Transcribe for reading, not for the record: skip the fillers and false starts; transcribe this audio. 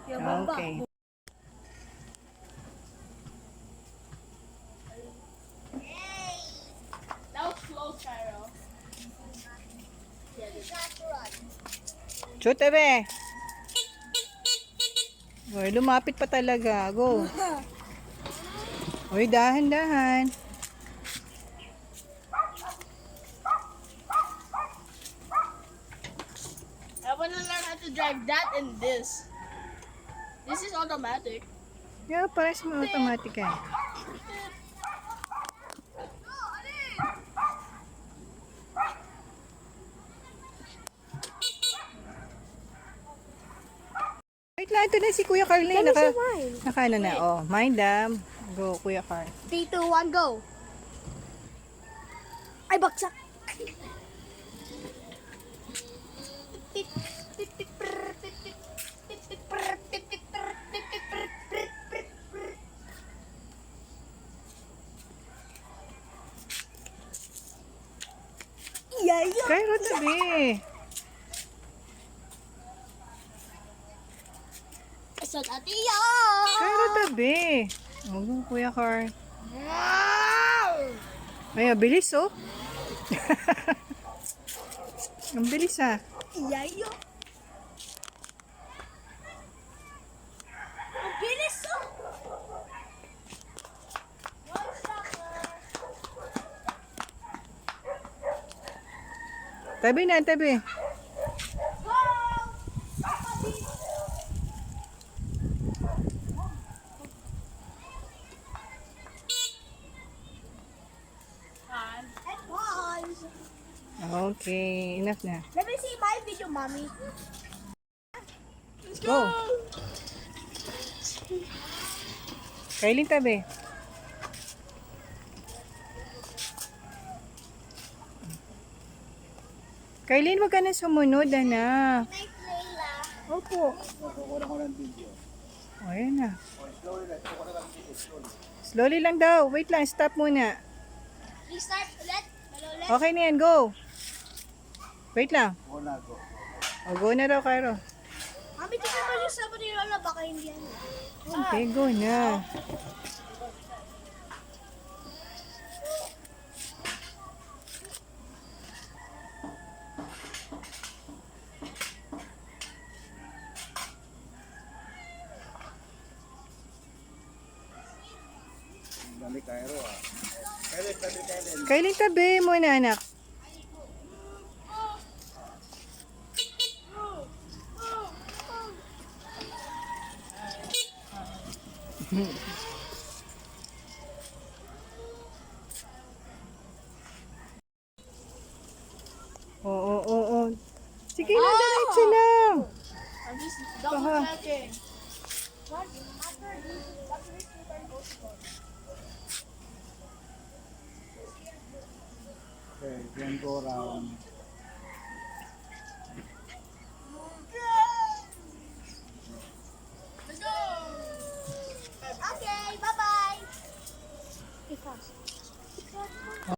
Okay. That was close, Cairo. Shoot, ebe. Uy, lumapit pa talaga. Go. Uy, dahan-dahan. I wanna learn how to drive that and this. This is automatic. Yeah, pares mo automatic eh. Wait lang, ito na si Kuya Carly. Nakala na. Oh, mind them. Go, Kuya Carl. 3, 2, 1, go! Ay, baksak! Cairo tabi. Isang atiya! Cairo tabi. Oh, go, Kuya Carl. Ay, bilis oh. Ang bilis ah. Yayo! Ang bilis oh! Tabi na, tabi. Okay, enough na. Let me see my video, mommy. Go. Kailin tabi. Kailin, wag ka na sumunod, anak. Opo. O, ayan na. Slowly lang daw. Wait lang, stop muna. Restart ulit. Ulit. Okay na yan, go. Wait lang. O, go na daw, Cairo. Mami, tingnan mo yung sabi ni Lola, baka hindi yan. Okay, go na. Kailin tabi muna, anak. Oo. Sige na, diretso lang. I'm just double Aha. checking. Okay, then go around.